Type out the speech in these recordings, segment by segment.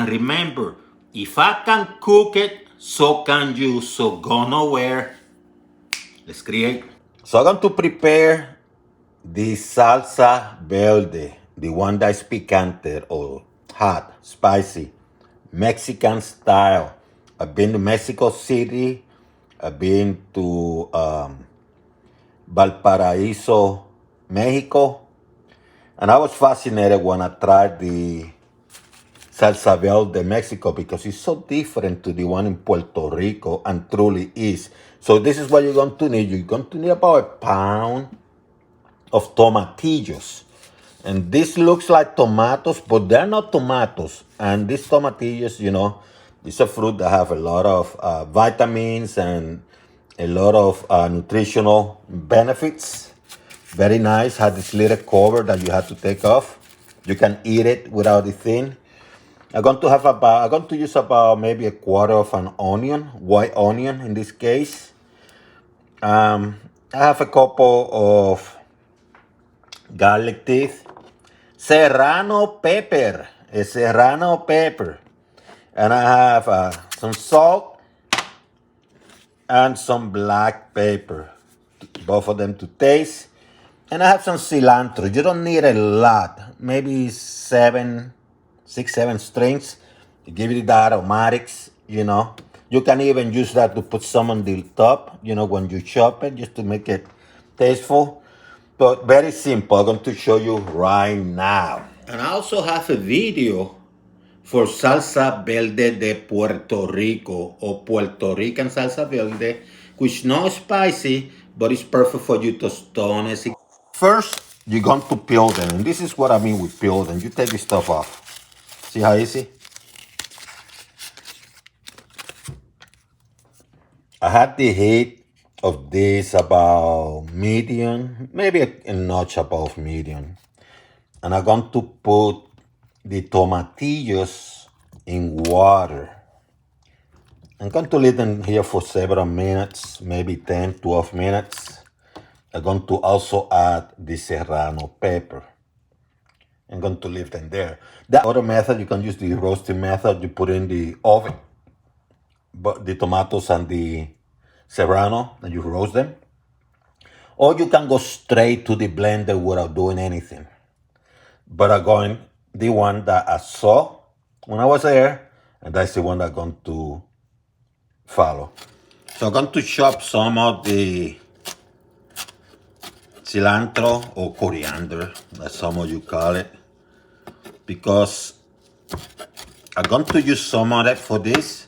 And remember, if I can cook it, so can you. So go nowhere. Let's create. So I'm going to prepare the salsa verde, the one that's picante or hot, spicy, Mexican style. I've been to Mexico City. I've been to Valparaiso, Mexico. And I was fascinated when I tried the Salsa Verde Mexico because it's so different to the one in Puerto Rico and truly is. So this is what you're going to need. You're going to need about a pound of tomatillos. And this looks like tomatoes, but they're not tomatoes. And these tomatillos, it's a fruit that have a lot of vitamins and a lot of nutritional benefits. Very nice. Had this little cover that you have to take off. You can eat it without the thing. I'm going to use about maybe a quarter of an onion, white onion in this case. I have a couple of garlic teeth, Serrano pepper, a Serrano pepper, and I have some salt and some black pepper, both of them to taste. And I have some cilantro. You don't need a lot, maybe 6, 7 strings to give it the aromatics. You can even use that to put some on the top, when you chop it, just to make it tasteful. But very simple. I'm going to show you right now. And I also have a video for Salsa Verde de Puerto Rico or Puerto Rican Salsa Verde, which not spicy, but it's perfect for you tostones. First, you're going to peel them. And this is what I mean with peel them. You take this stuff off. See how easy? I had the heat of this about medium, maybe a notch above medium. And I'm going to put the tomatillos in water. I'm going to leave them here for several minutes, maybe 10, 12 minutes. I'm going to also add the Serrano pepper. I'm going to leave them there. That other method, you can use the roasting method. You put in the oven, but the tomatoes and the Serrano, and you roast them. Or you can go straight to the blender without doing anything. But I'm going the one that I saw when I was there, and that's the one that I'm going to follow. So I'm going to chop some of the cilantro or coriander, as some of you call it, because I'm going to use some of it for this,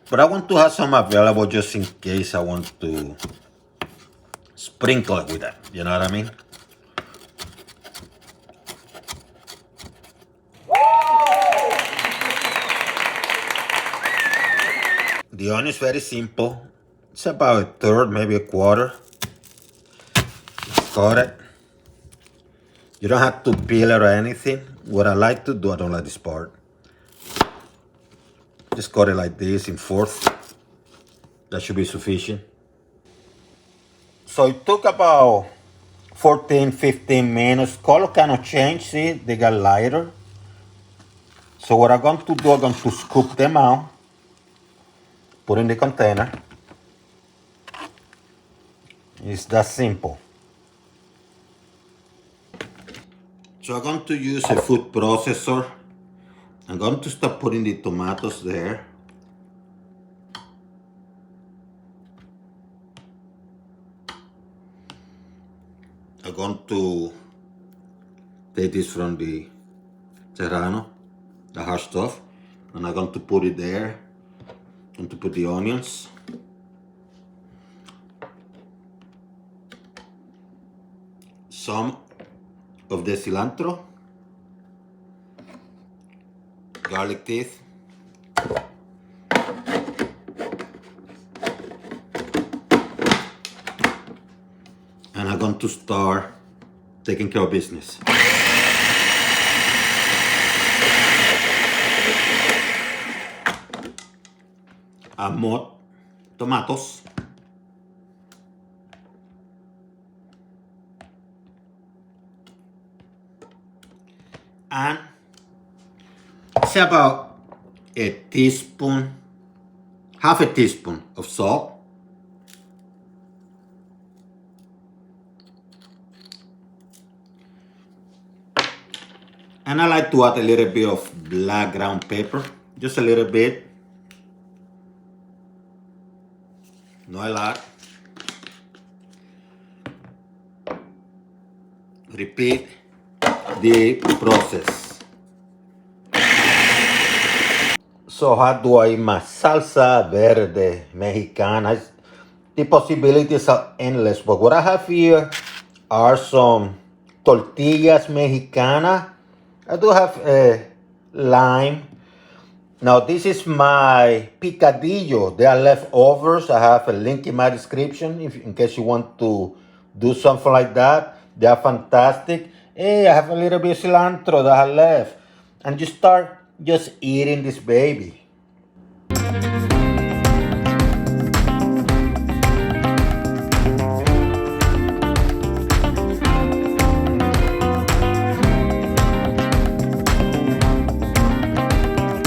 but I want to have some available just in case I want to sprinkle it with that. You know what I mean? The onion is very simple. It's about a third, maybe a quarter. Cut it. You don't have to peel it or anything. What I like to do, I don't like this part. Just cut it like this in fourths. That should be sufficient. So it took about 14, 15 minutes. Color kind of changed, see? They got lighter. So what I'm going to do, I'm going to scoop them out. Put in the container. It's that simple. So I'm going to use a food processor. I'm going to start putting the tomatoes there. I'm going to take this from the Serrano, the hard stuff, and I'm going to put it there. I'm going to put the onions. Some of the cilantro, garlic teeth, and I'm going to start taking care of business. More tomatoes. And it's about a teaspoon, half a teaspoon of salt. And I like to add a little bit of black ground pepper, just a little bit, not a lot. Repeat the process. So how do I eat my salsa verde mexicana? The possibilities are endless, but what I have here are some tortillas mexicana. I do have a lime. Now this is my picadillo. They are leftovers. I have a link in my description in case you want to do something like that. They are fantastic. Hey, I have a little bit of cilantro that I left. And you start just eating this baby.